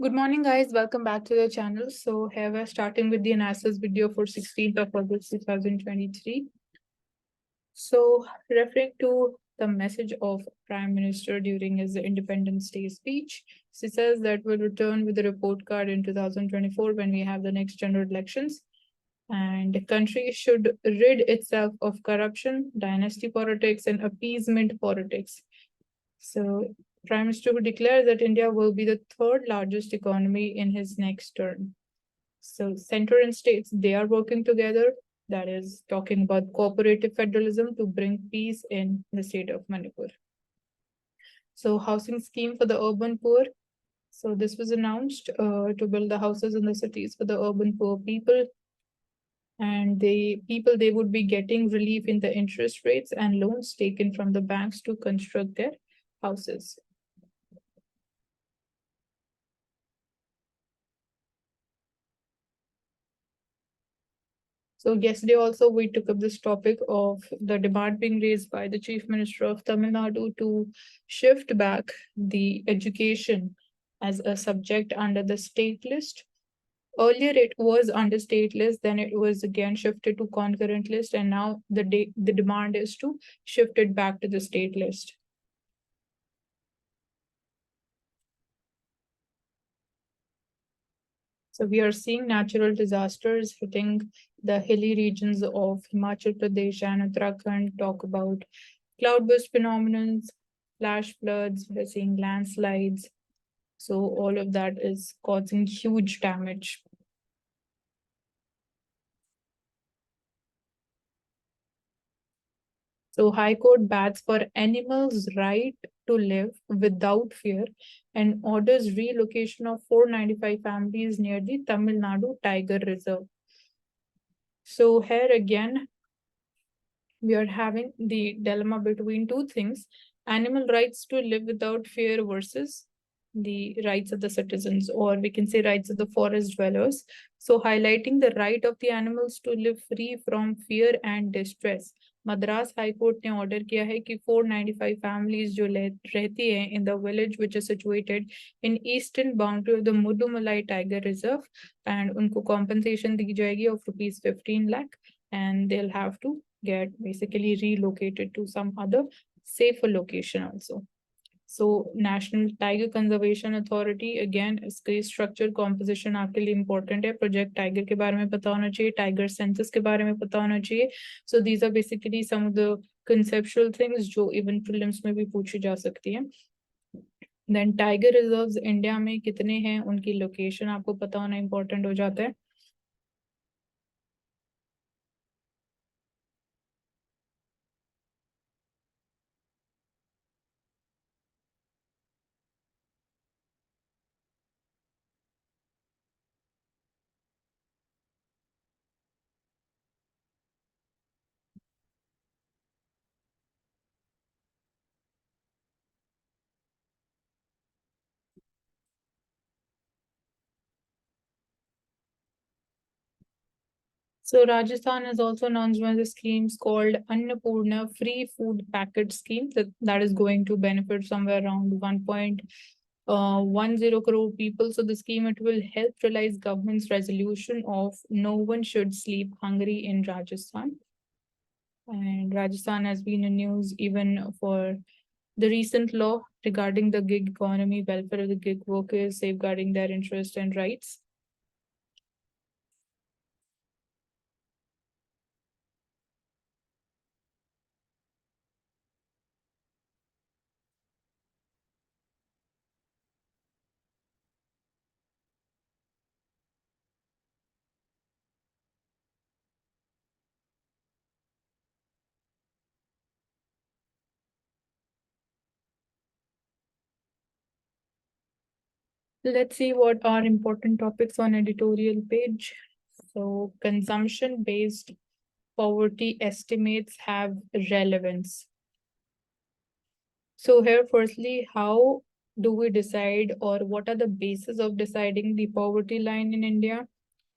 Good morning, guys. Welcome back to the channel. So here we're starting with the analysis video for 16th of August 2023. So referring to the message of Prime Minister during his Independence Day speech, he says that we'll return with the report card in 2024 when we have the next general elections. And the country should rid itself of corruption, dynasty politics, and appeasement politics. So Prime Minister would declare that India will be the third largest economy in his next term. So center and states, they are working together. That is talking about cooperative federalism to bring peace in the state of Manipur. So housing scheme for the urban poor. So this was announced to build the houses in the cities for the urban poor people. And they would be getting relief in the interest rates and loans taken from the banks to construct their houses. So yesterday also we took up this topic of the demand being raised by the Chief Minister of Tamil Nadu to shift back the education as a subject under the state list. Earlier it was under state list, then it was again shifted to concurrent list, and now the demand is to shift it back to the state list. So we are seeing natural disasters hitting the hilly regions of Himachal Pradesh and Uttarakhand. Talk about cloudburst phenomena, flash floods, we're seeing landslides. So all of that is causing huge damage. So High Court bats for animals' right to live without fear and orders relocation of 495 families near the Tamil Nadu Tiger Reserve. So here again, we are having the dilemma between two things: animal rights to live without fear versus the rights of the citizens, or we can say rights of the forest dwellers. So highlighting the right of the animals to live free from fear and distress. Madras high court ने order किया है कि 495 families जो रहती हैं in the village which is situated in eastern boundary of the Mudumalai tiger reserve, and उनको compensation दी जाएगी of ₹15 lakh, and they'll have to get basically relocated to some other safer location also. So National Tiger Conservation Authority, again, इसकी structure composition आपके लिए important है. Project tiger के बारे में पता होना चाहिए, टाइगर सेंसस के बारे में पता होना चाहिए. So these are basically some of the conceptual things जो इवन प्रीलिम्स में भी पूछी जा सकती है. देन टाइगर रिजर्व्स इंडिया में कितने हैं, उनकी लोकेशन आपको पता होना इम्पोर्टेंट हो जाता है. So Rajasthan has also announced one of the schemes called Annapurna Free Food Packet Scheme that is going to benefit somewhere around 1.10 crore people. So the scheme, it will help realize government's resolution of no one should sleep hungry in Rajasthan. And Rajasthan has been in news even for the recent law regarding the gig economy, welfare of the gig workers, safeguarding their interests and rights. Let's see what are important topics on editorial page. So consumption-based poverty estimates have relevance. So here, firstly, how do we decide, or what are the basis of deciding the poverty line in India?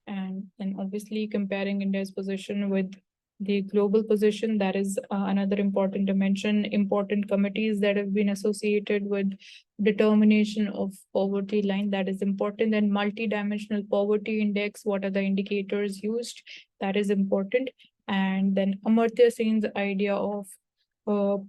And then obviously comparing India's position with The global position, that is another important dimension. Important committees that have been associated with determination of poverty line, that is important. And multi-dimensional poverty index, what are the indicators used, that is important. And then Amartya Sen's idea of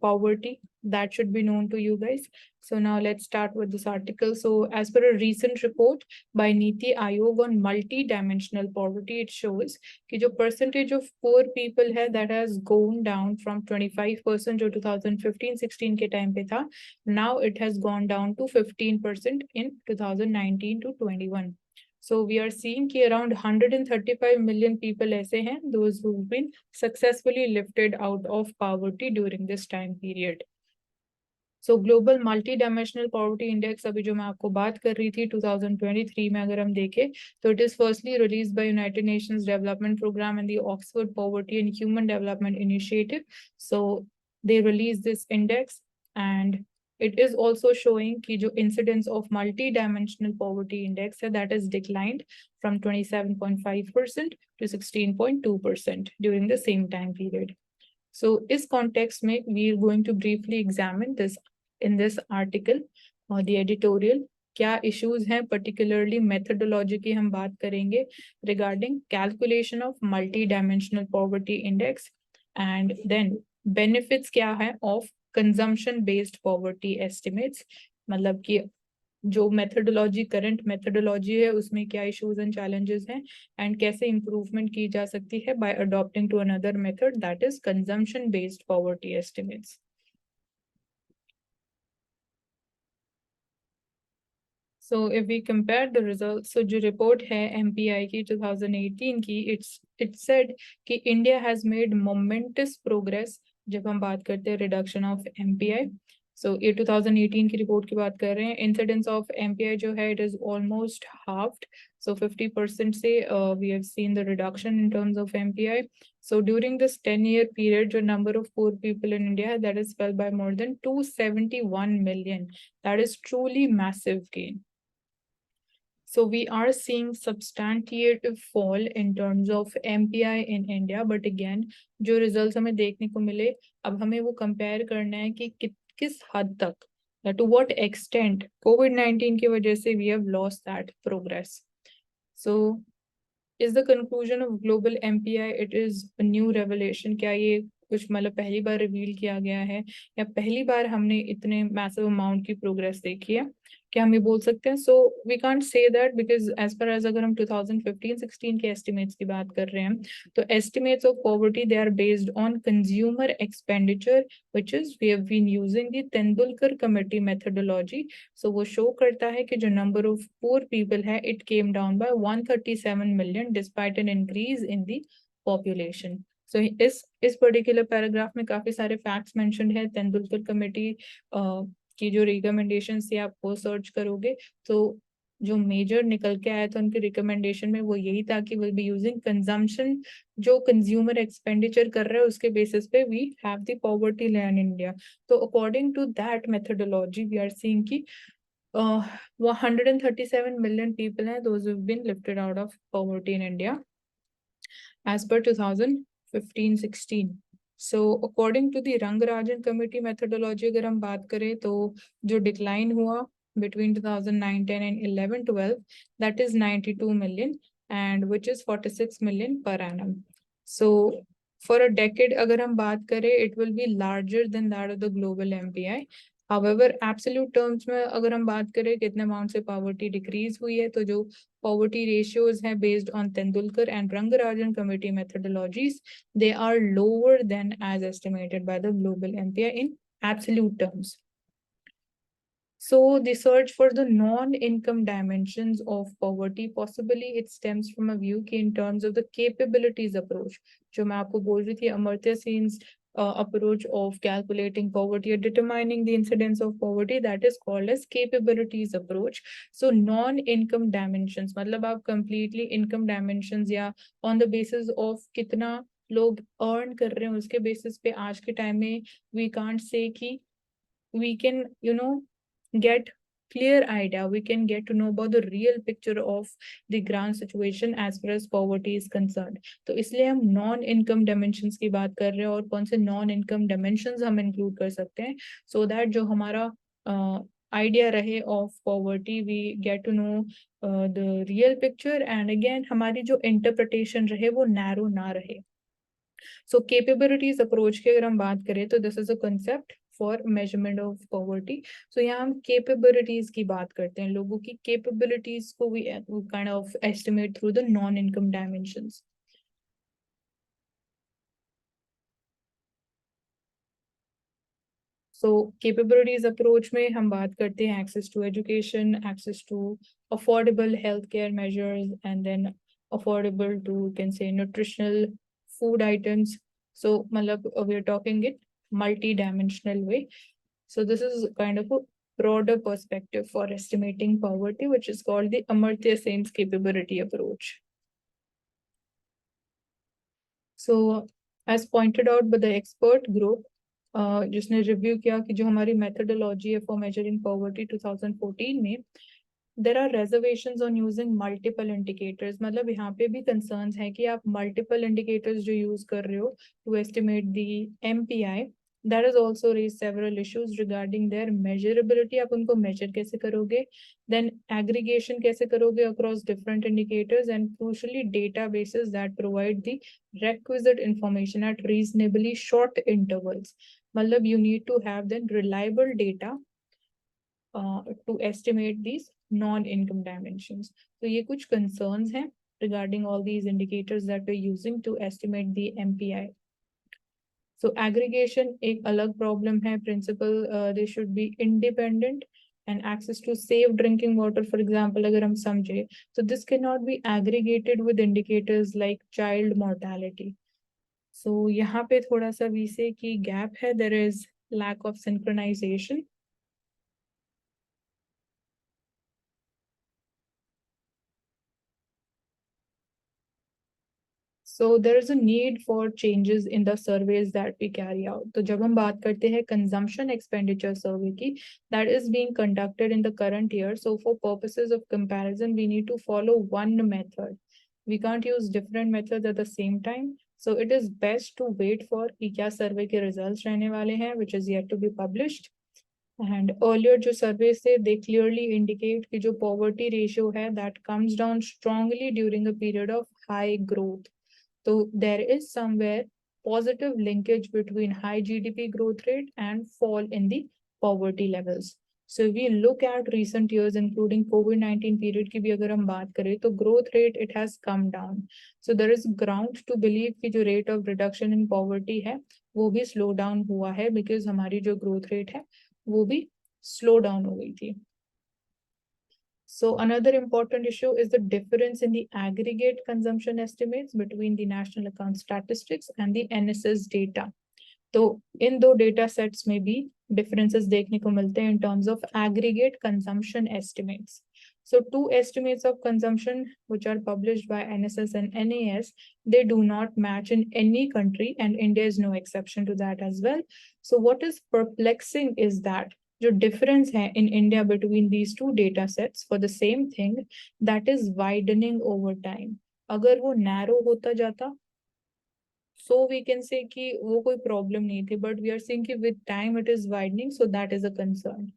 poverty, that should be known to you guys. So now let's start with this article. So as per a recent report by Niti Aayog on multi-dimensional poverty, it shows कि जो percentage of poor people है that has gone down from 25% जो 2015-16 के time पे था, now it has gone down to 15% in 2019 to 21. So we are seeing कि around 135 million people ऐसे हैं those who've been successfully lifted out of poverty during this time period. So global multi-dimensional poverty index, अभी जो मैं आपको बात कर रही थी 2023 में अगर हम देखें तो it is firstly released by United Nations Development Program and the Oxford Poverty and Human Development Initiative. So they released this index and it is also showing कि जो incidence of multi-dimensional poverty index है that is declined from 27.5% to 16.2% during the same time period. So इस context में we are going to briefly examine this in this article or the editorial. क्या issues हैं, particularly methodology की हम बात करेंगे regarding calculation of multi-dimensional poverty index, and then benefits क्या है of consumption based poverty estimates, मतलब कि जो मेथडोलॉजी करंट मेथडोलॉजी है उसमें क्या इश्यूज एंड चैलेंजेस हैं एंड कैसे इंप्रूवमेंट की जा सकती है by adopting to another method that is consumption based poverty estimates. So if we compare the results, so जो report है MPI की 2018 की, it said कि India has made momentous progress जब हम बात करते हैं reduction of MPI. So ये 2018 की रिपोर्ट की बात कर रहे हैं. Incidence of MPI जो है it is almost halved. So 50% से we have seen the reduction in terms of MPI. So during this 10-year period, the number of poor people in India that is fell by more than 271 million. That is truly massive gain. So we are seeing substantiative fall in terms of MPI in India, but again जो results हमें देखने को मिले, अब हमें वो compare करना है कि किस हद तक, to what extent COVID-19 की वजह से we have lost that progress. So is the conclusion of global MPI it is a new revelation? क्या ये कुछ मतलब पहली बार रिवील किया गया है या पहली बार हमने इतने मैसिव अमाउंट की प्रोग्रेस देखी है, क्या हम ये बोल सकते हैं? So we can't say that because as per as अगर हम 2015-16 के एस्टिमेट्स की बात कर रहे हैं तो estimates of poverty they are based on consumer expenditure which is we have been using the Tendulkar committee methodology. So वो शो करता है कि जो नंबर ऑफ पुअर पीपल है it came down by 137 million despite an increase in the population. So इस particular paragraph में काफी सारे फैक्ट्स मेंशन्ड है. तेंदुलकर कमेटी की जो रिकमेंडेशन से आप वो सर्च करोगे तो जो मेजर निकल के आया था उनके रिकमेंडेशन में वो यही था कि विल बी यूजिंग कंजम्पशन, जो कंज्यूमर एक्सपेंडिचर कर रहे हैं उसके बेसिस पे we have the poverty line in India. तो according to that methodology we are seeing कि 137 million people हैं those who've been lifted out of poverty in India as per 2015-16. So according to the Rangarajan committee methodology अगर हम बात करें तो जो decline हुआ between 2009-10 and 11-12 that is 92 million and which is 46 million per annum. So for a decade अगर हम बात करें it will be larger than that of the global MPI. However, absolute terms में अगर हम बात करें कितने अमाउंट से पॉवर्टी डिक्रीज हुई है तो जो पॉवर्टी रेशियोज हैं based on Tendulkar and Rangarajan committee methodologies they are lower than as estimated by the global MPI in absolute terms. So the search for the non-income dimensions of poverty, possibly it stems from a view कि in terms of the capabilities approach, जो मैं आपको बोल रही थी Amartya sense approach of calculating poverty or determining the incidence of poverty, that is called as capabilities approach. So non-income dimensions मतलब आप completely income dimensions या on the basis of कितना लोग earn कर रहे हैं उसके basis पे आज के time में we can't say कि we can get clear idea, we can get to know about the real picture of the ground situation as far as poverty is concerned. तो इसलिए हम नॉन इनकम डायमेंशंस की बात कर रहे हैं, और कौन से नॉन इनकम डायमेंशंस हम इंक्लूड कर सकते हैं, सो दैट जो हमारा आइडिया रहे of poverty, we get to know the real picture, and again हमारी जो इंटरप्रिटेशन रहे वो नैरो ना रहे. सो केपेबिलिटीज अप्रोच की अगर हम बात करें तो this is a concept for measurement of poverty. So यहाँ हम केपेबिलिटीज की बात करते हैं, लोगों की केपेबिलिटीज को we kind of estimate through the non income dimensions. So capabilities approach में हम बात करते हैं access to education, access to affordable health care measures, and then affordable to can say nutritional food items. So मतलब we are talking it multi-dimensional way. So this is kind of a broader perspective for estimating poverty, which is called the Amartya Sen's capability approach. So as pointed out by the expert group, जिसने review किया कि जो हमारी methodology है for measuring poverty 2014 में, there are reservations on using multiple indicators. मतलब यहाँ पे भी कंसर्न्स है कि आप मल्टीपल इंडिकेटर्स जो यूज कर रहे हो to estimate the MPI, that is also raise several issues regarding their measurability. आप उनको मेजर कैसे करोगे, देन एग्रीगेशन कैसे करोगे across different indicators, and crucially databases that provide the requisite information at reasonably short intervals. मतलब you need to have then reliable data to estimate these non-income dimensions. So ये कुछ concerns हैं regarding all these indicators that we're using to estimate the MPI. So aggregation एक अलग problem है. Principle they should be independent, and access to safe drinking water, for example, अगर हम समझे, so this cannot be aggregated with indicators like child mortality. So यहाँ पे थोड़ा सा वीसे की गैप है. There is lack of synchronization. So there is a need for changes in the surveys that we carry out. तो जब हम बात करते हैं consumption expenditure survey की, that is being conducted in the current year. So for purposes of comparison, we need to follow one method. We can't use different methods at the same time. So it is best to wait for कि क्या survey के results रहने वाले हैं, which is yet to be published. And earlier जो surveys थे, they clearly indicate कि जो poverty ratio है, that comes down strongly during a period of high growth. So there is somewhere positive linkage between high GDP growth rate and fall in the poverty levels. So if we look at recent years, including COVID-19 period की भी अगर हम बात करें, तो growth rate it has come down. So there is ground to believe कि जो rate of reduction in poverty है, वो भी slow down हुआ है, because हमारी जो growth rate है, वो भी slow down हो गई थी. So another important issue is the difference in the aggregate consumption estimates between the National Account Statistics and the NSS data. तो इन दो डेटा सेट्स में भी डिफरेंसेस देखने को मिलते हैं in terms of aggregate consumption estimates. So two estimates of consumption which are published by NSS and NAS, they do not match in any country, and India is no exception to that as well. So what is perplexing is that जो difference है in India between these two data sets for the same thing, that is widening over time. अगर वो narrow होता जाता, so we can say कि वो कोई problem नहीं थी, but we are seeing कि with time it is widening, so that is a concern.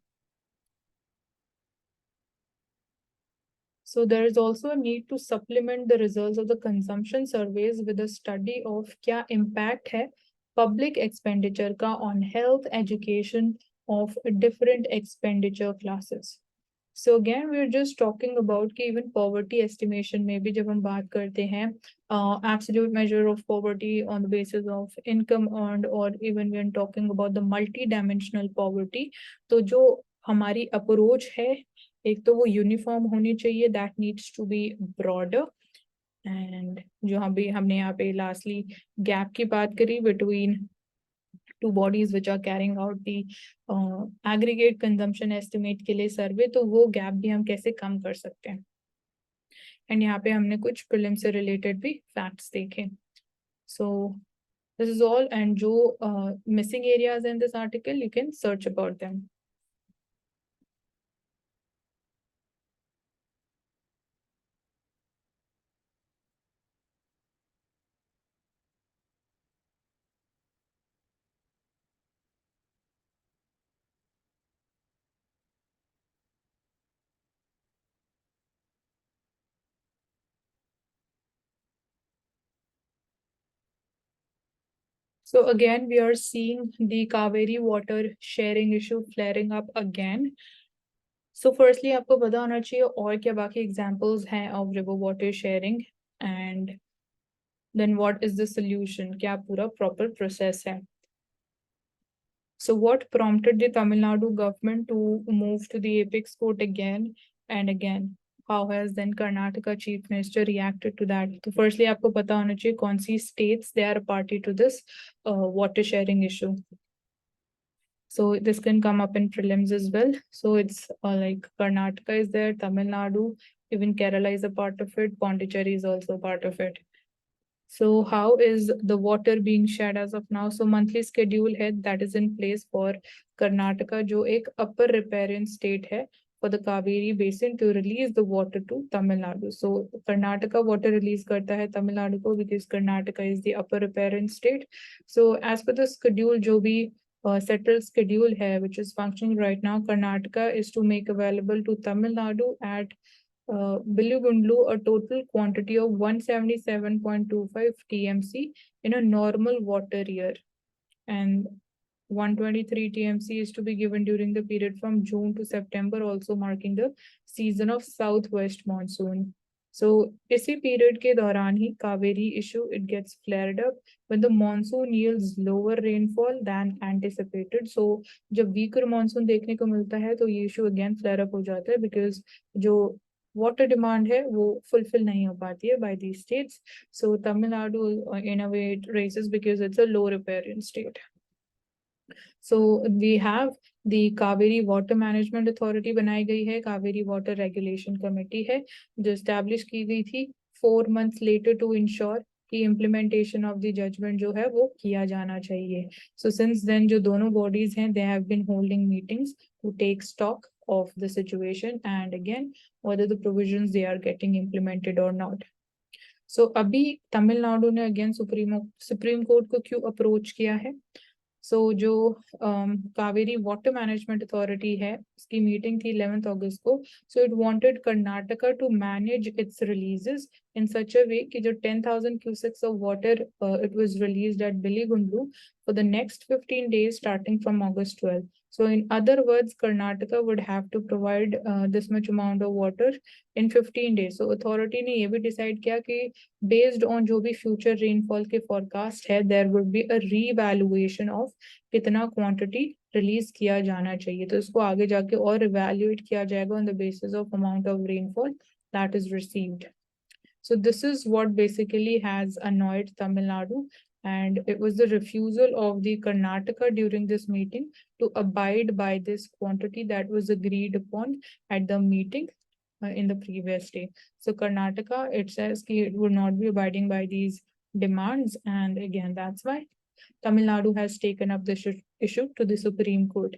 So there is also a need to supplement the results of the consumption surveys with a study of क्या impact है public expenditure का on health education of different expenditure classes. So again, we're just talking about कि even poverty estimation में भी जब हम बात करते हैं absolute measure of poverty on the basis of income earned, or even when talking about the multi-dimensional poverty, तो जो हमारी approach है, एक तो वो यूनिफॉर्म होनी चाहिए, that needs to be broader. And जो हमने यहाँ पे लास्टली गैप की बात करी between two bodies which are carrying out the aggregate consumption estimate के लिए सर्वे, तो वो गैप भी हम कैसे कम कर सकते हैं. एंड यहाँ पे हमने कुछ प्रीलिम से रिलेटेड भी फैक्ट्स देखे. So this is all, and जो missing areas in this article you can search about them. So again, we are seeing the Kaveri water sharing issue flaring up again. So firstly, आपको पता होना चाहिए और क्या बाकी examples हैं of river water sharing, and then what is the solution? क्या पूरा proper process है? So what prompted the Tamil Nadu government to move to the apex court again and again? How has then Karnataka chief minister reacted to that? So firstly, आपको पता होना चाहिए कौन सी states they are a party to this water sharing issue. So this can come up in prelims as well. So it's like Karnataka is there, Tamil Nadu, even Kerala is a part of it, Pondicherry is also a part of it. So how is the water being shared as of now? So monthly schedule है that is in place for Karnataka, जो एक upper riparian state है, for the Kaveri basin to release the water to Tamil Nadu. So Karnataka water release करता है Tamil Nadu को, because Karnataka is the upper riparian state. So as per the schedule, जो भी settled schedule है, which is functioning right now, Karnataka is to make available to Tamil Nadu at Bilugundlu a total quantity of 177.25 TMC in a normal water year, and 123 TMC is to be given during the period from June to September, also marking the season of southwest monsoon. So इसी period के दौरान ही Kaveri issue it gets flared up when the monsoon yields lower rainfall than anticipated. So जब weaker monsoon देखने को मिलता है तो ये issue again flare up हो जाता है, because जो water demand है वो fulfill नहीं हो पाती है by these states. So Tamil Nadu in a way it raises because it's a low riparian state. So we have the Kaveri Water Management Authority बनाई गई है, Kaveri Water Regulation Committee है जो establish की गई थी 4 months later to ensure कि implementation of the judgment जो है वो किया जाना चाहिए. So since then जो दोनों bodies हैं they have been holding meetings to take stock of the situation and again whether the provisions they are getting implemented or not. So अभी तमिलनाडु ने again सुप्रीम कोर्ट को क्यों अप्रोच किया है? So जो कावेरी वाटर मैनेजमेंट अथॉरिटी है उसकी meeting थी 11th अगस्त को. So it wanted Karnataka to manage its releases in such a way कि जो 10,000 cusecs of water it was released at Billigundlu for the next 15 days starting from August 12. So in other words, Karnataka would have to provide this much amount of water in 15 days. So authority ने ये भी decide किया कि based on जो भी future rainfall के forecast है, there would be a re-evaluation of कितना quantity release किया जाना चाहिए. तो इसको आगे जाके और evaluate किया जाएगा on the basis of amount of rainfall that is received. So this is what basically has annoyed Tamil Nadu, and it was the refusal of the Karnataka during this meeting to abide by this quantity that was agreed upon at the meeting in the previous day. So Karnataka, it says that it would not be abiding by these demands, and again that's why Tamil Nadu has taken up this issue to the Supreme Court.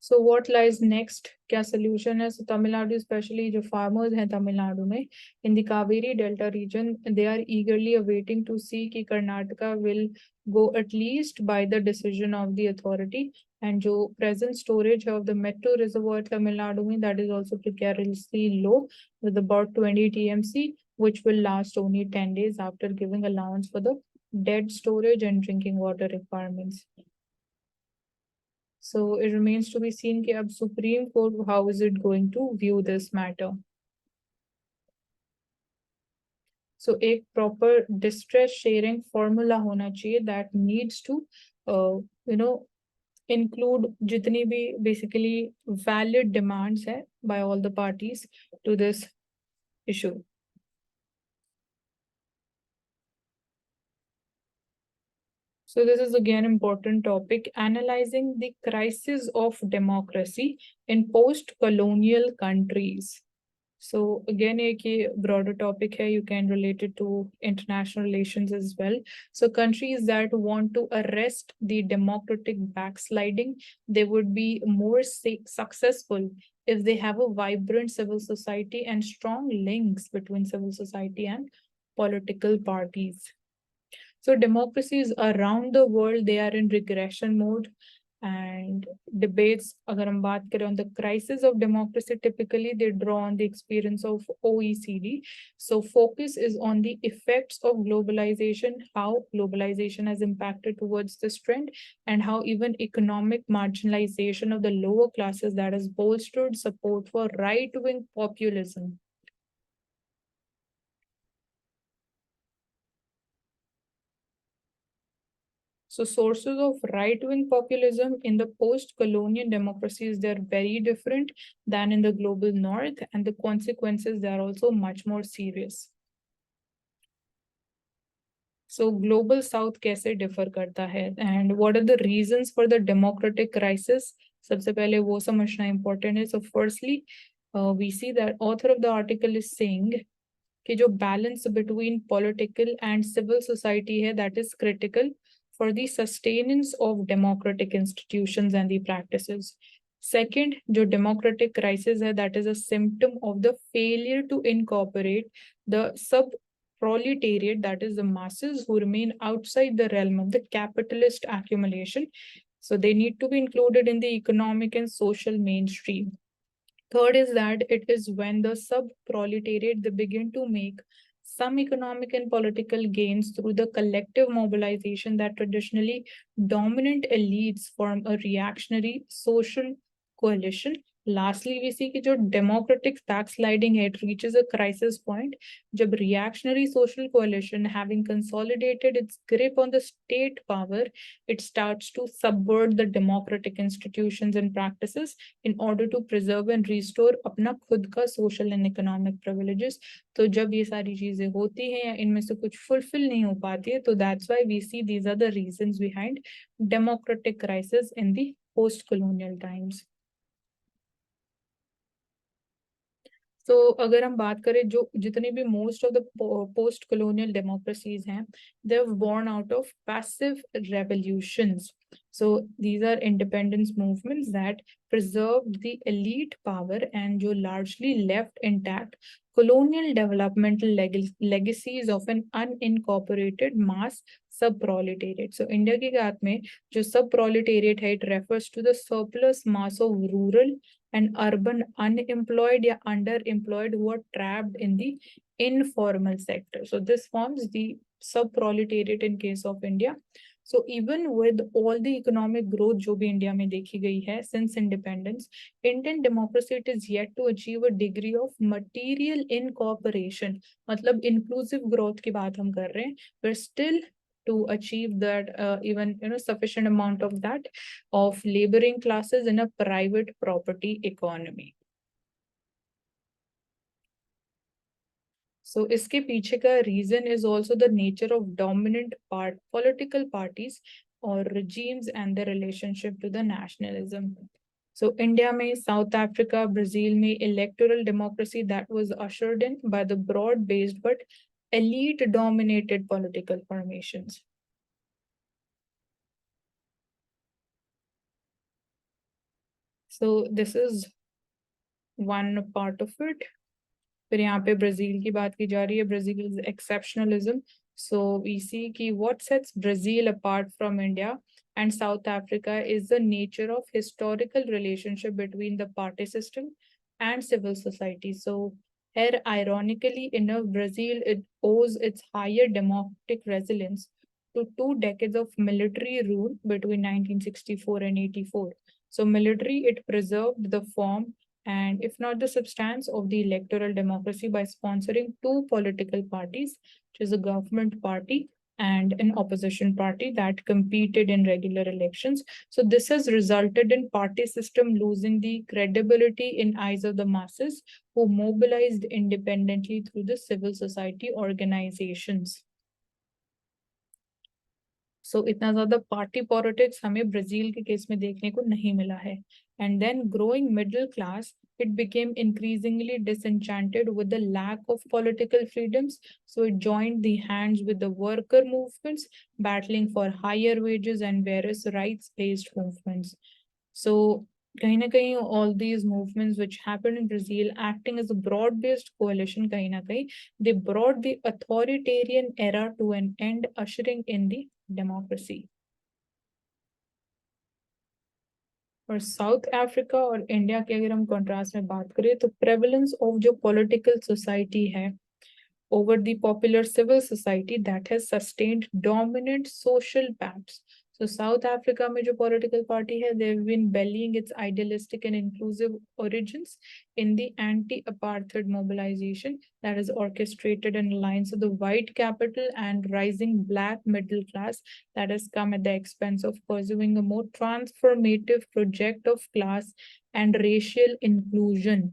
So what lies next? क्या solution है? So Tamil Nadu, especially जो farmers हैं Tamil Nadu में in the Kaveri Delta region, they are eagerly awaiting to see कि Karnataka will go at least by the decision of the authority, and जो present storage of the Metro reservoir Tamil Nadu में that is also precariously low with about 20 TMC, which will last only 10 days after giving allowance for the dead storage and drinking water requirements. So it remains to be seen कि अब Supreme Court how is it going to view this matter. So एक proper distress sharing formula होना चाहिए that needs to include जितनी भी basically valid demands है by all the parties to this issue. So this is again important topic, analyzing the crisis of democracy in post-colonial countries. So again, एक ये broader topic है, you can relate it to international relations as well. So countries that want to arrest the democratic backsliding, they would be more successful if they have a vibrant civil society and strong links between civil society and political parties. So democracies around the world, they are in regression mode. And debates, agar hum baat kare on the crisis of democracy, typically they draw on the experience of OECD. So focus is on the effects of globalization, how globalization has impacted towards this trend, and how even economic marginalization of the lower classes that has bolstered support for right-wing populism. So sources of right-wing populism in the post-colonial democracies, they're very different than in the global north, and the consequences, they are also much more serious. So global south कैसे differ करता है, and what are the reasons for the democratic crisis? सबसे पहले वो समझना important है. So firstly, we see that author of the article is saying कि जो balance between political and civil society है, that is critical for the sustenance of democratic institutions and the practices. Second, जो democratic crisis है, that is a symptom of the failure to incorporate the sub-proletariat, that is the masses who remain outside the realm of the capitalist accumulation. So they need to be included in the economic and social mainstream. Third is that it is when the sub-proletariat, they begin to make some economic and political gains through the collective mobilization that traditionally dominant elites form a reactionary social coalition. Lastly, we see कि जो democratic backsliding है, it reaches a crisis point जब reactionary social coalition, having consolidated its grip on the state power, it starts to subvert the democratic institutions and practices in order to preserve and restore अपना खुद का social and economic privileges. तो जब ये सारी चीजें होती हैं या इनमें से कुछ fulfill नहीं हो पाती है, तो that's why we see these are the reasons behind democratic crisis in the post-colonial times. तो अगर हम बात करें जो जितने भी most of the post colonial democracies हैं, they've born out of passive revolutions. So these are independence movements that preserved the elite power and जो largely left intact colonial developmental legacies of an unincorporated mass sub-proletariat. So India की बात में जो sub-proletariat है, it refers to the surplus mass of rural and urban unemployed or underemployed who are trapped in the informal sector. So this forms the sub-proletariat in case of India. So even with all the economic growth जो भी India में देखी गई है since independence, Indian democracy, it is yet to achieve a degree of material incorporation. मतलब inclusive growth की बात हम कर रहे हैं, we're still to achieve that even sufficient amount of that of laboring classes in a private property economy. So इसके पीछे का reason is also the nature of dominant political parties or regimes and their relationship to the nationalism. So India में, South Africa, Brazil में electoral democracy that was ushered in by the broad-based but elite-dominated political formations. So this is one part of it. फिर यहाँ पे Brazil की बात की जा रही है, Brazil exceptionalism. So we see कि what sets Brazil apart from India and South Africa is the nature of historical relationship between the party system and civil society. So here, ironically enough, Brazil, it owes its higher democratic resilience to 2 decades of military rule between 1964 and 84. So military, it preserved the form and if not the substance of the electoral democracy by sponsoring two political parties, which is a government party and an opposition party that competed in regular elections. So this has resulted in party system losing the credibility in eyes of the masses who mobilized independently through the civil society organizations. So इतना ज्यादा party politics हमें Brazil के case में देखने को नहीं मिला है. And then growing middle class, it became increasingly disenchanted with the lack of political freedoms. So it joined the hands with the worker movements, battling for higher wages and various rights-based movements. So कहीं ना कहीं all these movements which happened in Brazil acting as a broad-based coalition, कहीं ना कहीं they brought the authoritarian era to an end, ushering in the democracy. और south Africa और India के अगर हम कंट्रास्ट में बात करें तो प्रेवलेंस ऑफ जो पॉलिटिकल सोसाइटी है over the popular civil society that has sustained dominant social paths. So South Africa में जो political party है, they've been bellying its idealistic and inclusive origins in the anti-apartheid mobilization that is orchestrated in alliance with the white capital and rising black middle class that has come at the expense of pursuing a more transformative project of class and racial inclusion.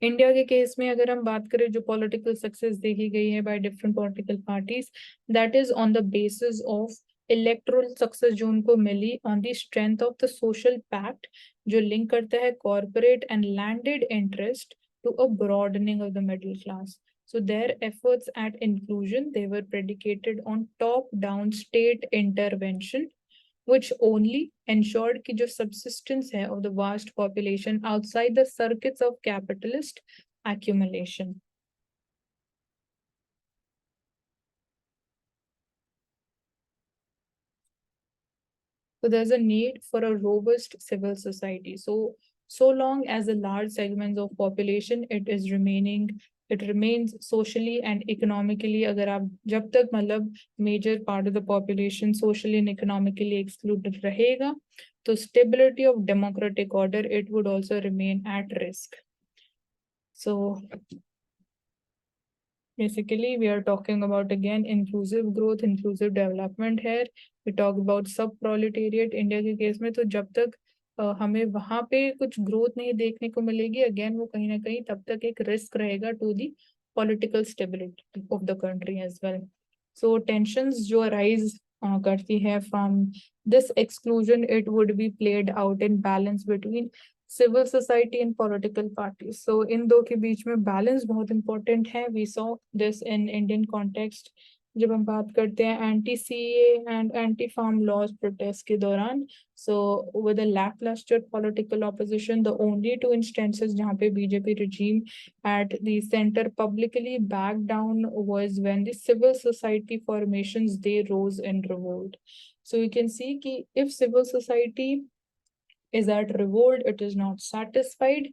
India के case में अगर हम बात करें जो political success देखी गई है by different political parties that is on the basis of electoral success जो उनको मिली on the strength of the social pact जो लिंक करता है corporate and landed interest to a broadening of the middle class. So their efforts at inclusion, they were predicated on top-down state intervention which only ensured कि जो subsistence है of the vast population outside the circuits of capitalist accumulation. So there's a need for a robust civil society. So long as the large segments of population it remains socially and economically अगर आप जब तक मतलब major part of the population socially and economically excluded रहेगा तो stability of democratic order it would also remain at risk. So basically, we are talking about again inclusive growth, inclusive development here. We talk about sub-proletariat India के case में तो जब तक हमें वहां पे कुछ ग्रोथ नहीं देखने को मिलेगी अगेन वो कहीं ना कहीं तब तक एक रिस्क रहेगा to the political stability of the country as well. So tensions जो अराइज करती है from this exclusion it would be played out in balance between civil society and political party. So इन दो के बीच में बैलेंस बहुत इंपॉर्टेंट है. We saw this in Indian context जब हम बात करते हैं anti CAA and anti farm laws protest के दौरान. So with a lackluster political opposition the only two instances जहाँ पे BJP regime at the center publicly backed down was when the civil society formations they rose in revolt. So you can see कि if civil society is at revolt, it is not satisfied.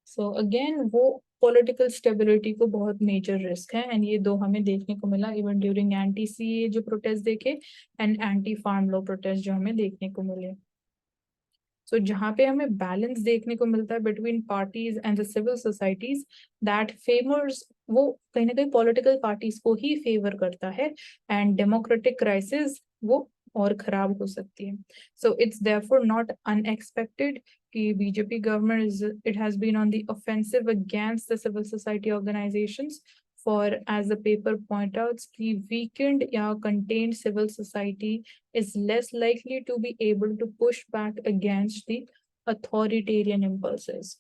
So again वो political stability को बहुत major risk है and ये दो हमें देखने को मिला even during anti CA जो protest देखे and anti farm law protest जो हमें देखने को मिले. So जहाँ पे हमें बैलेंस देखने को मिलता है between parties and the civil societies that favours वो कहीं ना कहीं पॉलिटिकल पार्टीज को ही फेवर करता है एंड डेमोक्रेटिक क्राइसिस वो और खराब हो सकती है. So it's therefore not unexpected कि BJP government it has been on the offensive against the civil society organisations for as the paper point out the weakened या contained civil society is less likely to be able to push back against the authoritarian impulses.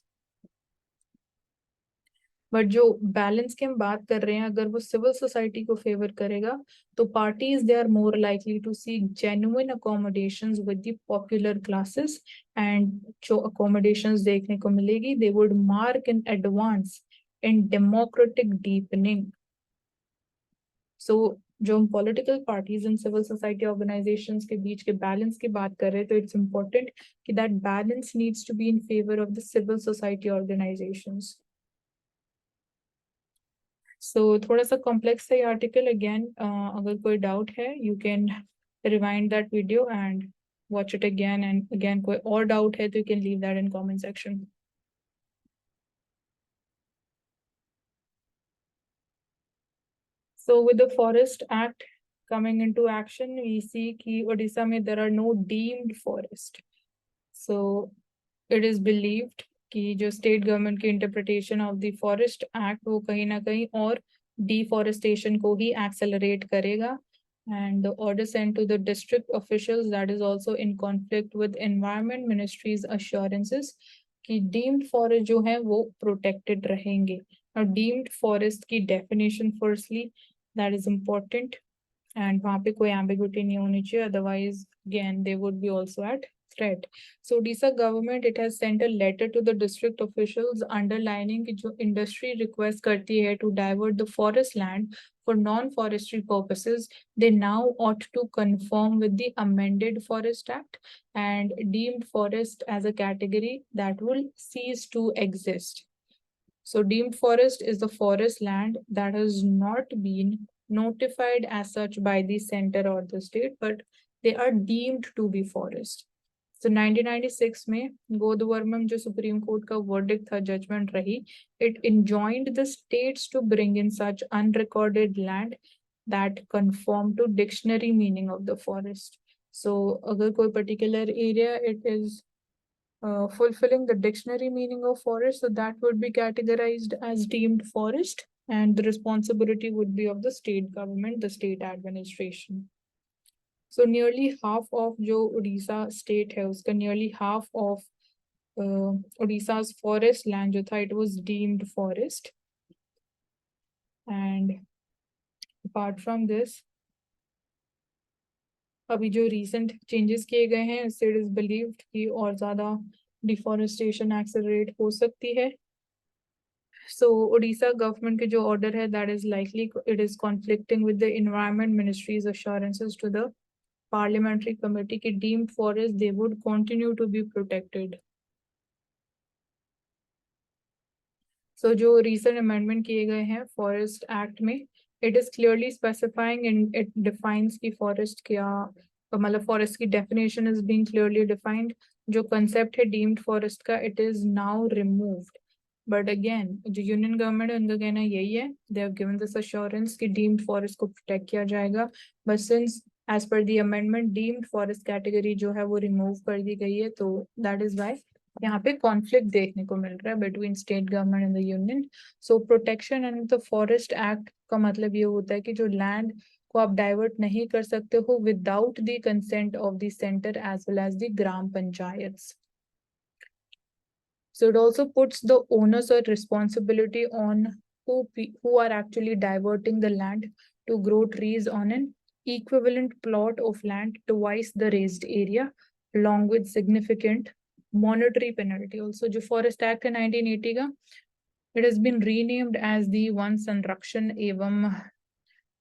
But जो balance की हम बात कर रहे हैं अगर वो सिविल सोसाइटी को फेवर करेगा तो parties they are more likely to seek genuine accommodations with the popular classes and जो अकोमोडेशंस देखने को मिलेगी they would mark in advance in democratic deepening. So जो हम political parties and civil society organisations के बीच के बैलेंस की बात कर रहे हैं तो इट्स इम्पोर्टेंट कि that balance needs to be in favour of the civil society organisations. So थोड़ा सा कॉम्प्लेक्स है ये आर्टिकल अगेन अगर कोई डाउट है you can rewind that video and watch it again and again कोई और डाउट है तो you can leave that in comment section. So with the Forest Act coming into action, we see कि Odisha में there are no deemed forest. So it is believed कि जो state government की interpretation of the Forest Act वो कहीं ना कहीं और deforestation को ही accelerate करेगा. And the order sent to the district officials that is also in conflict with Environment Ministry's assurances कि deemed forest जो है वो protected रहेंगे. Now deemed forest की definition firstly that is important and वहाँ पे कोई ambiguity नहीं होनी चाहिए otherwise again they would be also at threat. So Odisha government, it has sent a letter to the district officials underlining कि जो industry request करती है to divert the forest land for non-forestry purposes, they now ought to conform with the amended Forest Act and deemed forest as a category that will cease to exist. So deemed forest is the forest land that has not been notified as such by the center or the state, but they are deemed to be forest. So 1996 में गोदवर्मन जो supreme court का verdict था, judgement रही, it enjoined the states to bring in such unrecorded land that conform to dictionary meaning of the forest. So अगर कोई particular area it is fulfilling the dictionary meaning of forest, so that would be categorized as deemed forest, and the responsibility would be of the state government, the state administration. So nearly half of जो Orissa state है उसका nearly half of Odisha's forest land जो था, it was deemed forest. And apart from this, अभी जो recent changes किए गए हैं, इससे it is believed कि और ज़्यादा deforestation accelerate हो सकती है. So Odisha government के जो order है, that is likely it is conflicting with the Environment Ministry's assurances to the Parliamentary Committee कि deemed forest they would continue to be protected. So जो recent amendment किए गए हैं Forest Act में, it is clearly specifying and it defines कि forest क्या, मतलब forest की definition is being clearly defined. जो concept है deemed forest का, it is now removed. But again, जो यूनियन गवर्नमेंट है उनका कहना यही है, they have given this assurance कि deemed forest को protect किया जाएगा. But since as per the amendment deemed forest category जो है वो remove कर दी गई है, तो that is why यहाँ पे conflict देखने को मिल रहा है between state government and the union. So protection and the forest act का मतलब ये होता है कि जो land को आप divert नहीं कर सकते हो without the consent of the center as well as the gram panchayats. So it also puts the onus or responsibility on who are actually diverting the land to grow trees on an equivalent plot of land twice the raised area, along with significant monetary penalty. Also, जो Forest Act है 1980 का, it has been renamed as the one संरक्षण एवं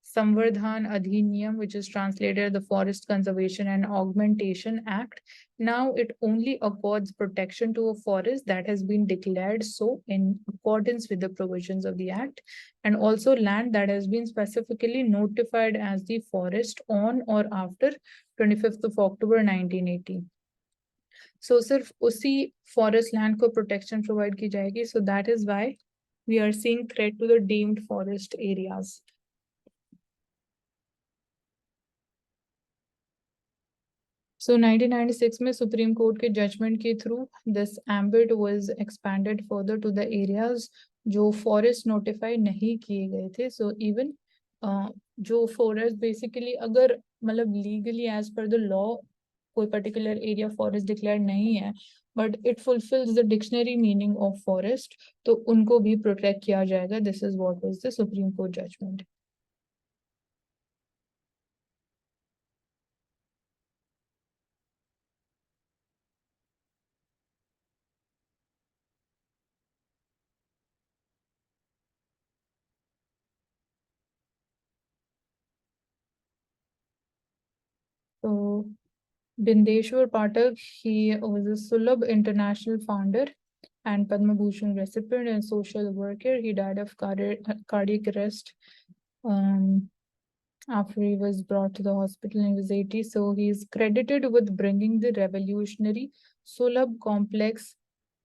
Samvardhan Adhiniyam, which is translated the Forest Conservation and Augmentation Act. Now it only accords protection to a forest that has been declared so in accordance with the provisions of the Act, and also land that has been specifically notified as the forest on or after 25th of October 1980. So सिर्फ उसी forest land को protection provide की जाएगी. So that is why we are seeing threat to the deemed forest areas. So 1996 में Supreme Court के judgement के through this ambit was expanded further to the areas जो forest notify नहीं किए गए थे. सो इवन जो फॉरेस्ट बेसिकली अगर मतलब legally as per the law कोई पर्टिकुलर एरिया फॉरेस्ट डिक्लेयर नहीं है but it fulfils the dictionary meaning of forest, तो उनको भी प्रोटेक्ट किया जाएगा. This is what was the Supreme Court judgement. So Bindeshwar Pathak, he was a Sulabh International founder and Padma Bhushan recipient and social worker. He died of cardiac arrest after he was brought to the hospital when he was 80. So he is credited with bringing the revolutionary Sulabh complex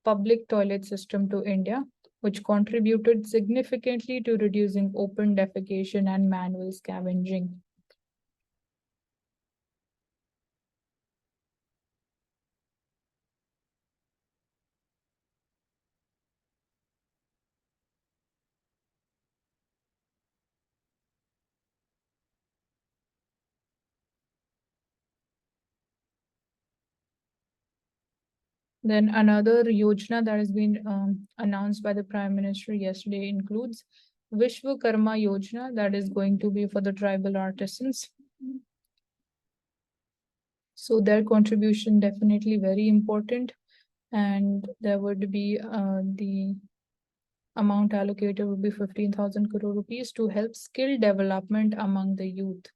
public toilet system to India, which contributed significantly to reducing open defecation and manual scavenging. Then another yojana that has been announced by the Prime Minister yesterday includes Vishwakarma Yojana, that is going to be for the tribal artisans. So their contribution definitely very important, and there would be the amount allocated would be 15,000 crore rupees to help skill development among the youth.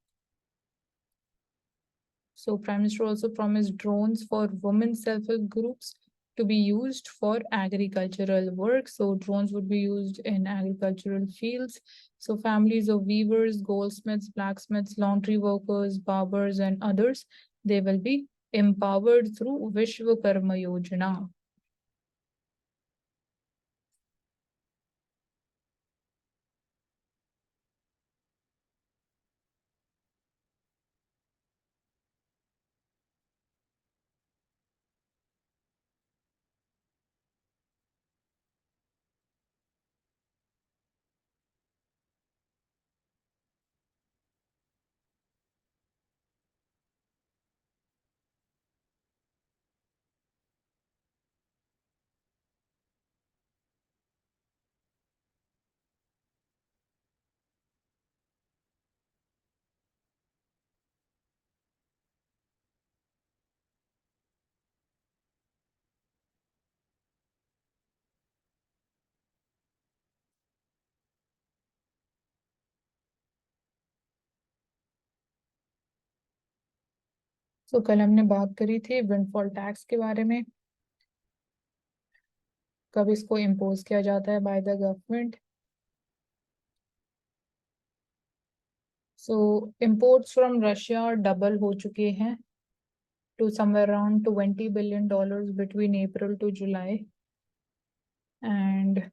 So Prime Minister also promised drones for women self-help groups to be used for agricultural work. So drones would be used in agricultural fields. So families of weavers, goldsmiths, blacksmiths, laundry workers, barbers, and others, they will be empowered through Vishwakarma Yojana. तो कल हमने बात करी थी windfall tax के बारे में, कब इसको इम्पोज किया जाता है by the government. So imports from Russia double हो चुके हैं to somewhere around $20 billion between April to July. And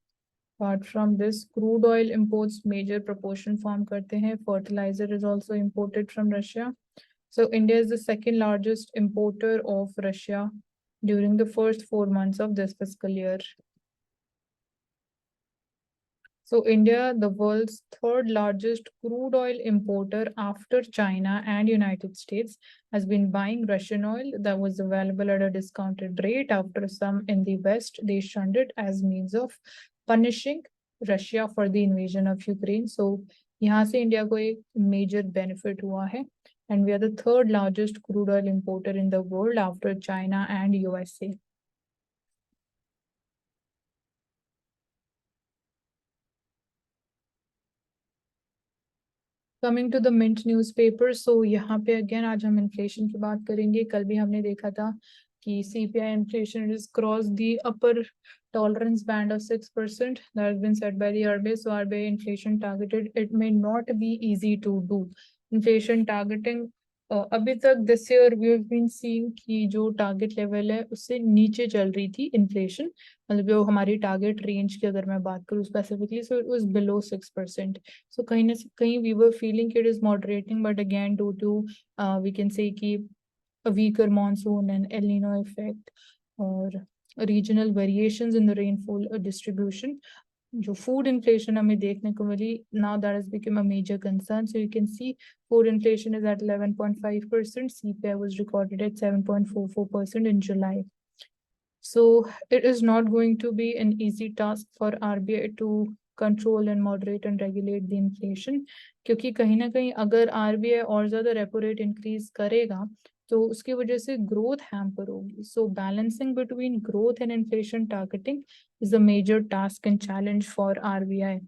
apart from this, crude oil imports major proportion form karte hain. Fertilizer is also imported from Russia. So India is the second largest importer of Russia during the first 4 months of this fiscal year. So India, the world's third largest crude oil importer after China and United States, has been buying Russian oil that was available at a discounted rate. After some in the West, they shunned it as means of punishing Russia for the invasion of Ukraine. So यहाँ से India को एक major benefit हुआ है, and we are the third largest crude oil importer in the world after China and USA. Coming to the Mint newspaper. So यहाँ पे again आज हम इन्फ्लेशन की बात करेंगे. कल भी हमने देखा था कि CPI inflation is cross the upper tolerance band of 6% that has been set by the RBI. So RBI inflation targeted, it may not be easy to do inflation targeting. अभी तक this year we have been seeing कि जो target level है उससे नीचे चल रही थी इन्फ्लेशन, मतलब जो हमारी टारगेट रेंज की अगर मैं बात करूँ specifically, so it was below 6%. So कहीं ना कहीं we were feeling it is moderating, but again due to we can say कि a weaker monsoon and El Nino effect or regional variations in the rainfall distribution, जो food inflation हमें देखने को मिली, now that has become a major concern. So you can see food inflation is at 11.5%. CPI was recorded at 7.44% in July. So it is not going to be an easy task for RBI to control and moderate and regulate the inflation, क्योंकि कहीं ना कहीं अगर RBI और ज़्यादा repo rate increase करेगा तो उसकी वजह से ग्रोथ हैम्पर होगी. So balancing between growth and inflation targeting is a major task and challenge for RBI.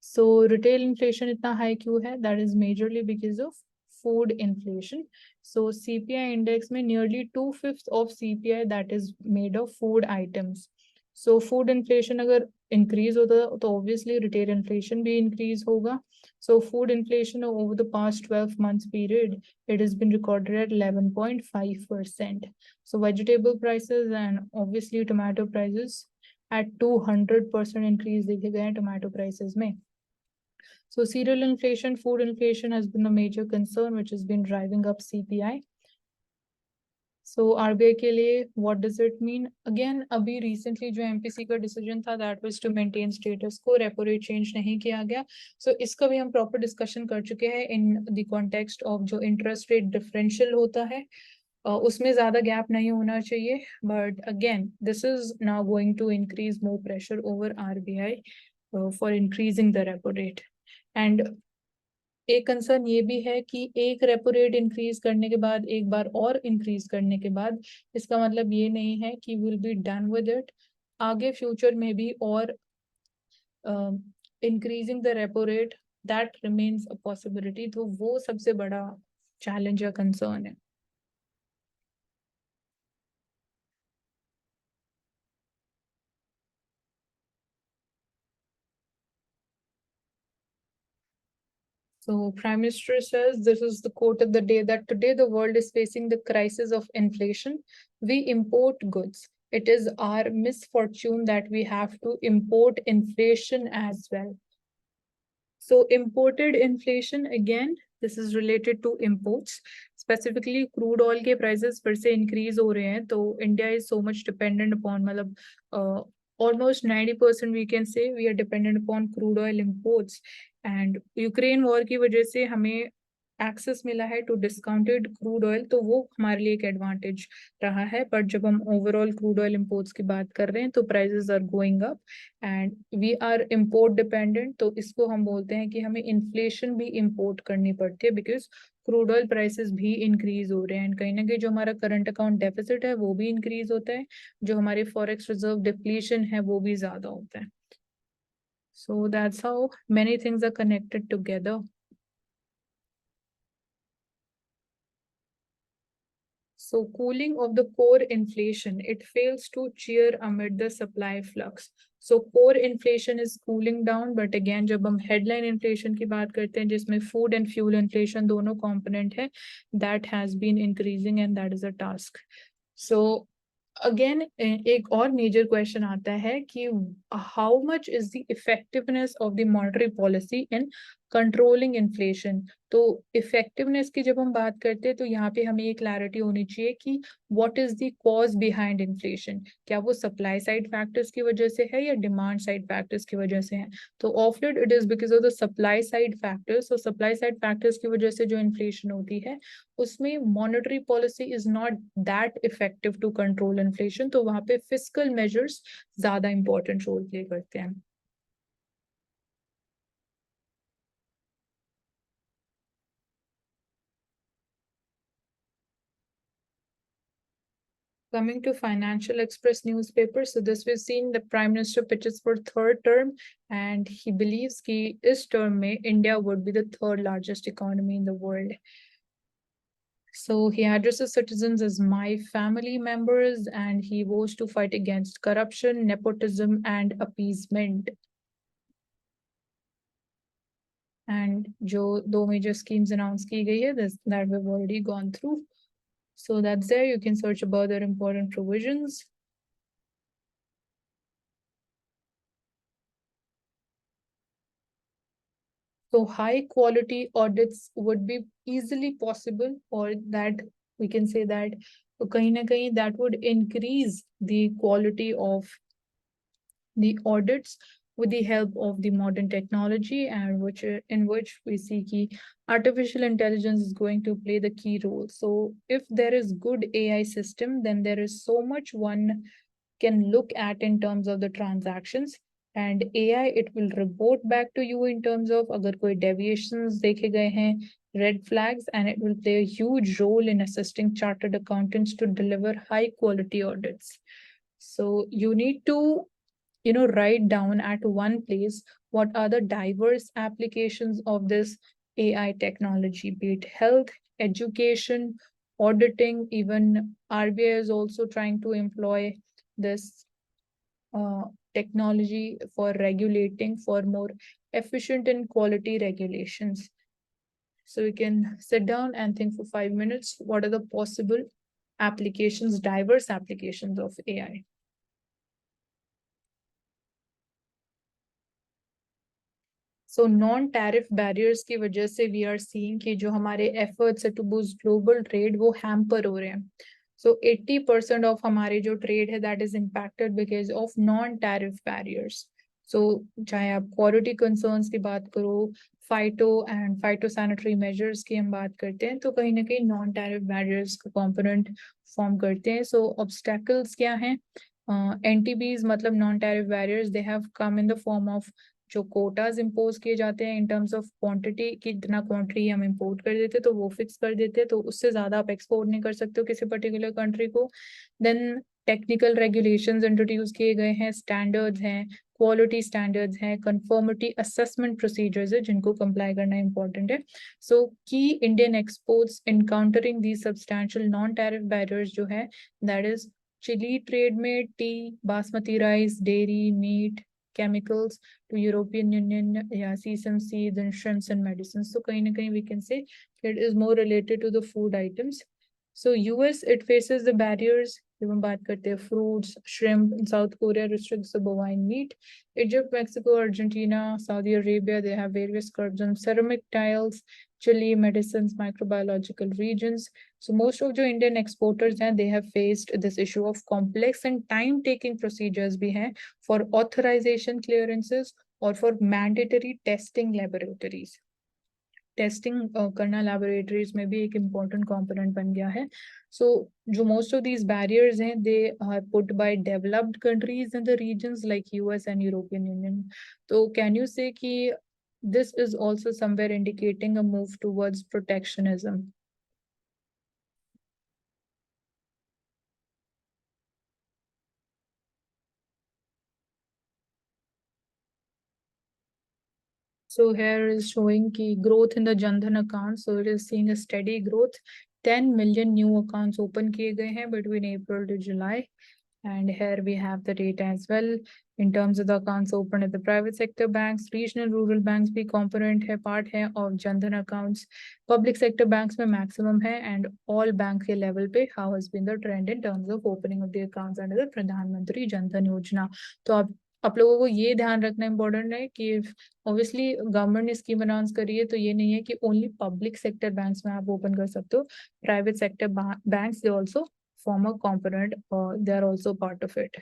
So retail inflation इतना हाई क्यों है? That is majorly because of food inflation. So CPI index में nearly 2/5 of CPI that is made of food items. So food inflation अगर increase होता तो obviously retail inflation भी increase होगा. So food inflation over the past 12 months period, it has been recorded at 11.5%. So vegetable prices and obviously tomato prices at 200% increase देखे गए हैं tomato prices में. So cereal inflation, food inflation has been a major concern which has been driving up CPI. So RBI के लिए what does it mean? Again, अभी recently जो MPC का decision था that was to maintain status quo, repo rate change नहीं किया गया. So इसका भी हम proper discussion कर चुके हैं in the context of जो interest rate differential होता है, उसमें ज़्यादा gap नहीं होना चाहिए. But again, this is now going to increase more pressure over RBI for increasing the repo rate. And एक कंसर्न ये भी है कि एक रेपो रेट इंक्रीज करने के बाद एक बार और इंक्रीज करने के बाद इसका मतलब ये नहीं है कि will be done with it, आगे फ्यूचर में भी और increasing the repo rate that remains a possibility, तो वो सबसे बड़ा चैलेंज या कंसर्न है। So Prime Minister says, this is the quote of the day, that today the world is facing the crisis of inflation. We import goods. It is our misfortune that we have to import inflation as well. So imported inflation, again, this is related to imports. Specifically, crude oil के prices फिर से increase हो रहे हैं, तो India is so much dependent upon, मतलब almost 90% we can say we are dependent upon crude oil imports. And Ukraine war की वजह से हमें एक्सेस मिला है टू डिस्काउंटेड क्रूड ऑयल, तो वो हमारे लिए एक एडवांटेज रहा है। पर जब हम ओवरऑल क्रूड ऑयल इंपोर्ट्स की बात कर रहे हैं तो prices are going up and we are import dependent, तो इसको हम बोलते हैं कि हमें इन्फ्लेशन भी इम्पोर्ट करनी पड़ती है बिकॉज क्रूड ऑयल प्राइसेस भी इंक्रीज हो रहे हैं। एंड कहीं ना कहीं जो हमारा करंट अकाउंट डेफिसिट है वो भी इंक्रीज होता है, जो हमारे फॉरेक्स रिजर्व डिप्लीशन है वो भी ज्यादा होता है। So that's how many things are connected together. So cooling of the core inflation, it fails to cheer amid the supply flux. So core inflation is cooling down, but again जब हम headline inflation की बात करते हैं जिसमें food and fuel inflation दोनों component है, that has been increasing and that is a task. So again एक और मेजर क्वेश्चन आता है कि how much is the effectiveness of the monetary policy in controlling inflation. तो इफेक्टिवनेस की जब हम बात करते हैं तो यहाँ पे हमें ये क्लैरिटी होनी चाहिए कि what is the cause behind inflation, क्या वो सप्लाई साइड फैक्टर्स की वजह से है या डिमांड साइड फैक्टर्स की वजह से है। तो of late it is because of the supply side factors. तो सप्लाई साइड फैक्टर्स की वजह से जो इन्फ्लेशन होती है उसमें monetary policy is not that effective to control inflation, तो वहां पे फिस्कल मेजर्स ज्यादा इंपॉर्टेंट रोल प्ले करते हैं। Coming to Financial Express newspaper, so this we've seen the Prime Minister pitches for third term, and he believes कि इस term में India would be the third largest economy in the world. So he addresses citizens as my family members, and he vows to fight against corruption, nepotism, and appeasement. And जो दो major schemes announced की गई है, that we've already gone through. So that's there. You can search about their important provisions. So high quality audits would be easily possible, or that we can say that kahin na kahin that would increase the quality of the audits with the help of the modern technology, and which in which we see ki artificial intelligence is going to play the key role. So if there is good AI system, then there is so much one can look at in terms of the transactions, and AI it will report back to you in terms of अगर कोई deviations देखे गए हैं, red flags, and it will play a huge role in assisting chartered accountants to deliver high quality audits. So you need to write down at one place what are the diverse applications of this AI technology, be it health, education, auditing. Even RBI is also trying to employ this technology for regulating, for more efficient and quality regulations. So you can sit down and think for 5 minutes what are the possible applications, diverse applications of AI. So non tariff barriers की वजह से we are seeing कि जो हमारे efforts है to boost global trade वो hamper हो रहे हैं। सो 80% ऑफ हमारे जो ट्रेड है that is impacted because of non tariff barriers. So चाहे आप क्वालिटी कंसर्न्स की बात करो, phyto and phyto sanitary measures की हम बात करते हैं, तो कहीं ना कहीं नॉन टैरिफ बैरियर्स का कॉम्पोनेंट फॉर्म करते हैं। सो ऑब्स्टेकल्स क्या हैं? एनटीबीज मतलब non tariff barriers, they have come in the form of जो कोटाज इम्पोज किए जाते हैं इन टर्म्स ऑफ क्वांटिटी, कितना क्वांटिटी हम इम्पोर्ट कर देते तो वो फिक्स कर देते हैं, तो उससे ज्यादा आप एक्सपोर्ट नहीं कर सकते हो किसी पर्टिकुलर कंट्री को। देन टेक्निकल रेगुलेशंस इंट्रोड्यूस किए गए हैं, स्टैंडर्ड्स हैं, क्वालिटी स्टैंडर्ड्स हैं, कंफर्मिटी असेसमेंट प्रोसीजर्स है जिनको कंप्लाई करना इंपॉर्टेंट है। सो की Indian exports encountering the substantial non tariff barriers जो है, दैट इज चिली ट्रेड में tea, basmati rice, dairy, meat, chemicals to European Union, yeah, sesame seeds and shrimps and medicines. So kahin na kahin we can say it is more related to the food items. So US, it faces the barriers. जब हम बात करते हैं fruits, shrimp, South Korea restricts the bovine meat. Egypt, Mexico, Argentina, Saudi Arabia, they have various curbs on ceramic tiles, chili, medicines, microbiological regions. So most of the Indian exporters हैं, they have faced this issue of complex and time-taking procedures भी हैं for authorization clearances or for mandatory testing laboratories. Testing करना laboratories में भी एक important component बन गया है। सो जो मोस्ट ऑफ दीज बैरियर्स हैं they are put by developed countries in the regions like US and European Union. तो कैन यू से कि this is also somewhere indicating a move towards protectionism? So here is showing key growth in the Jan Dhan account. So it is seeing a steady growth. 10 million new accounts open किए गए हैं between April to July. And here we have the data as well in terms of the accounts opened at the private sector banks, regional rural banks भी component है, part है of Jan Dhan accounts. Public sector banks में maximum है and all bank के level पे how has been the trend in terms of opening of the accounts under the प्रधानमंत्री जन धन योजना। तो आप लोगों को ये ध्यान रखना इम्पोर्टेंट है कि ऑब्वियसली गवर्नमेंट ने स्कीम अनाउंस करी है तो ये नहीं है कि ओनली पब्लिक सेक्टर बैंक्स में आप ओपन कर सकते हो, private sector banks they also form a component or they are also part of it.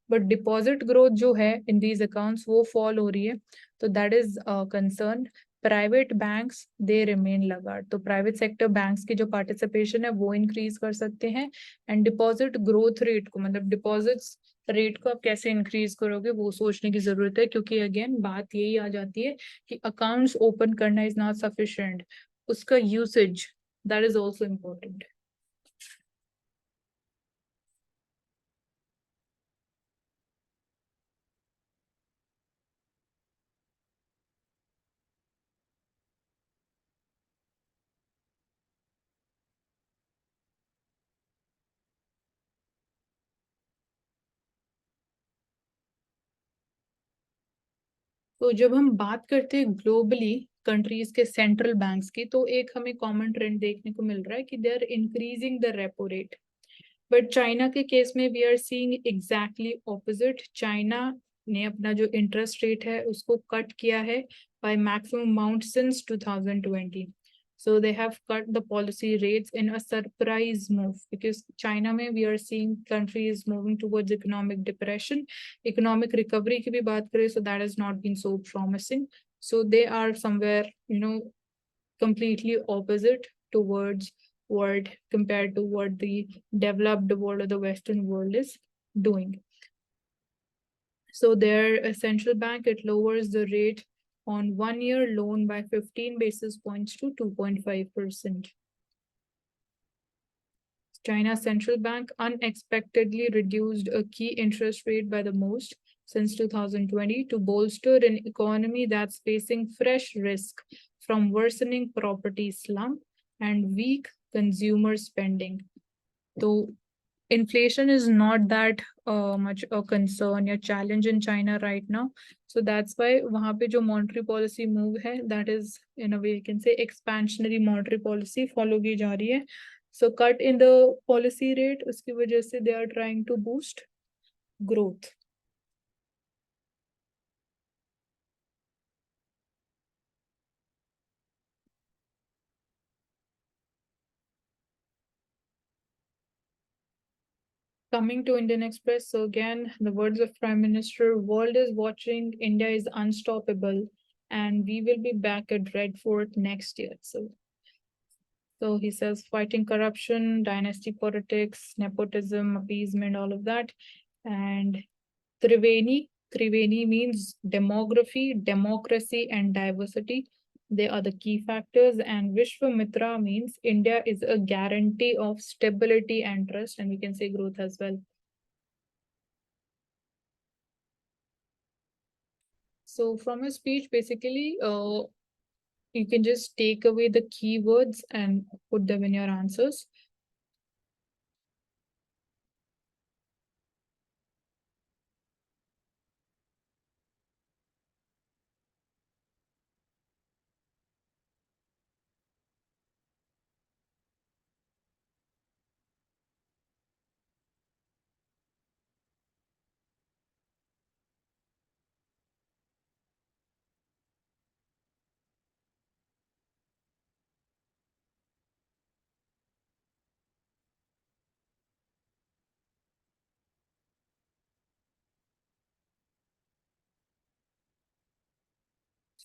But deposit growth जो है in these accounts वो fall हो रही है, तो that is a concern. Private banks they remain laggard, तो private sector banks की जो participation है वो increase कर सकते हैं and deposit growth rate को मतलब deposits रेट को आप कैसे इंक्रीज करोगे वो सोचने की जरूरत है, क्योंकि अगेन बात यही आ जाती है कि अकाउंट्स ओपन करना इज नॉट सफिशिएंट, उसका usage that is also important. तो जब हम बात करते हैं ग्लोबली कंट्रीज के सेंट्रल बैंक्स की, तो एक हमें कॉमन ट्रेंड देखने को मिल रहा है कि they are increasing the repo rate. But China के केस में we are seeing exactly opposite. China ने अपना जो इंटरेस्ट रेट है उसको कट किया है by maximum amount since 2020। So they have cut the policy rates in a surprise move because China में we are seeing countries moving towards economic depression. Economic recovery की भी बात करें, so that has not been so promising. So they are somewhere, completely opposite towards what compared to what the developed world or the Western world is doing. So their central bank, it lowers the rate on 1 year loan by 15 basis points to 2.5%. China's central bank unexpectedly reduced a key interest rate by the most since 2020 to bolster an economy that's facing fresh risk from worsening property slump and weak consumer spending. So inflation is not that much a concern or challenge in China right now. So that's why वहाँ पे जो monetary policy move है, that is in a way you can say expansionary monetary policy follow की जा रही है. So cut in the policy rate, उसकी वजह से they are trying to boost growth. Coming to Indian Express, so again, the words of Prime Minister, world is watching, India is unstoppable, and we will be back at Red Fort next year. So he says fighting corruption, dynasty politics, nepotism, appeasement, all of that. And Triveni Triveni means demography, democracy, and diversity. They are the key factors. And Vishwamitra means India is a guarantee of stability and trust, and we can say growth as well. So from a speech, basically, you can just take away the keywords and put them in your answers.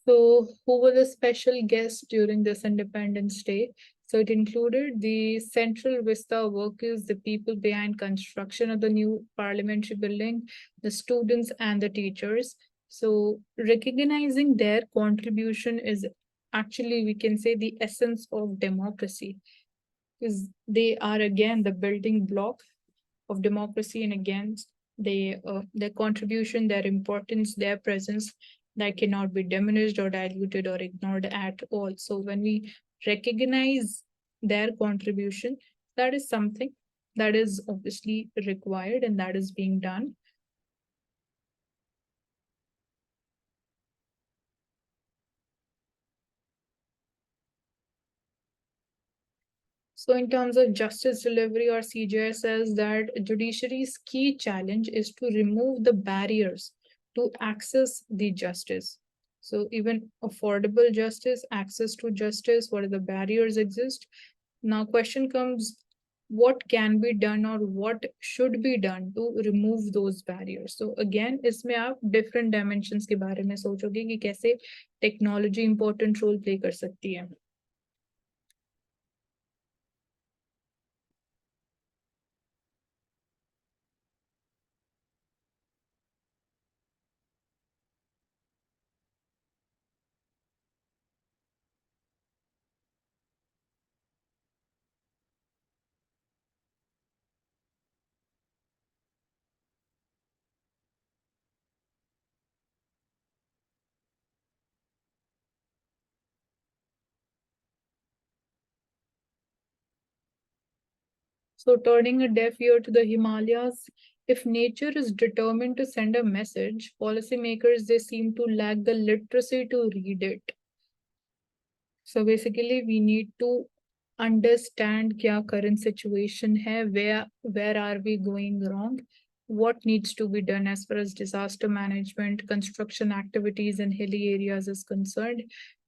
So, who were the special guests during this Independence Day? So, it included the Central Vista workers, the people behind construction of the new parliamentary building, the students, and the teachers. So, recognizing their contribution is actually, we can say, the essence of democracy, because they are again the building block of democracy, and again their contribution, their importance, their presence, that cannot be diminished or diluted or ignored at all. So when we recognize their contribution, that is something that is obviously required and that is being done. So, in terms of justice delivery, or CJI says that judiciary's key challenge is to remove the barriers to access the justice. So, even affordable justice, access to justice, what are the barriers exist? Now, question comes, what can be done or what should be done to remove those barriers? So again, इसमें आप different dimensions के बारे में सोचोगे कि कैसे technology important role play कर सकती है. So, turning a deaf ear to the Himalayas, if nature is determined to send a message, policymakers they seem to lack the literacy to read it. So basically, we need to understand kya current situation hai, where are we going wrong, what needs to be done as far as disaster management, construction activities in hilly areas is concerned,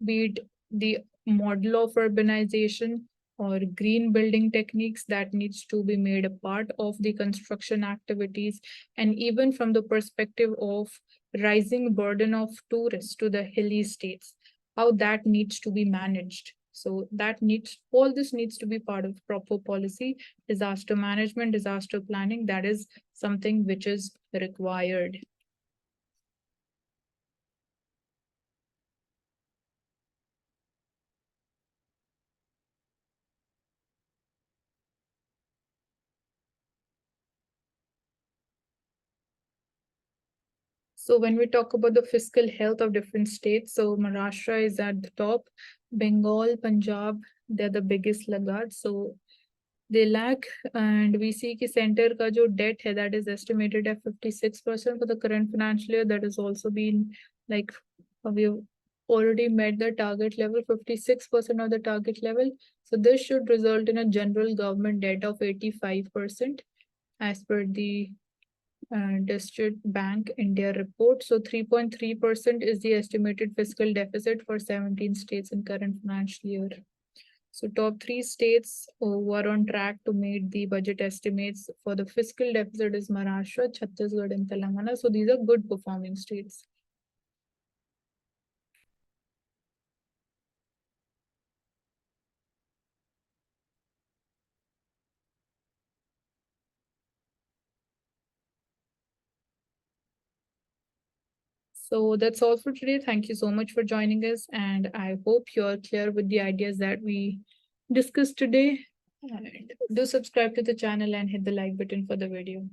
be it the model of urbanization or green building techniques that needs to be made a part of the construction activities, and even from the perspective of rising burden of tourists to the hilly states, how that needs to be managed. So that needs, all this needs to be part of proper policy, disaster management, disaster planning. That is something which is required. So when we talk about the fiscal health of different states, so Maharashtra is at the top, Bengal, Punjab, they're the biggest laggards. So they lack, and we see कि center का जो debt है that is estimated at 56% for the current financial year. That has also been like we've already met the target level, 56% of the target level. So this should result in a general government debt of 85% as per the District Bank India report. So 3.3% is the estimated fiscal deficit for 17 states in current financial year. So top three states were on track to meet the budget estimates for the fiscal deficit is Maharashtra, Chhattisgarh, and Telangana. So these are good performing states. So that's all for today. Thank you so much for joining us, and I hope you're clear with the ideas that we discussed today. And do subscribe to the channel and hit the like button for the video.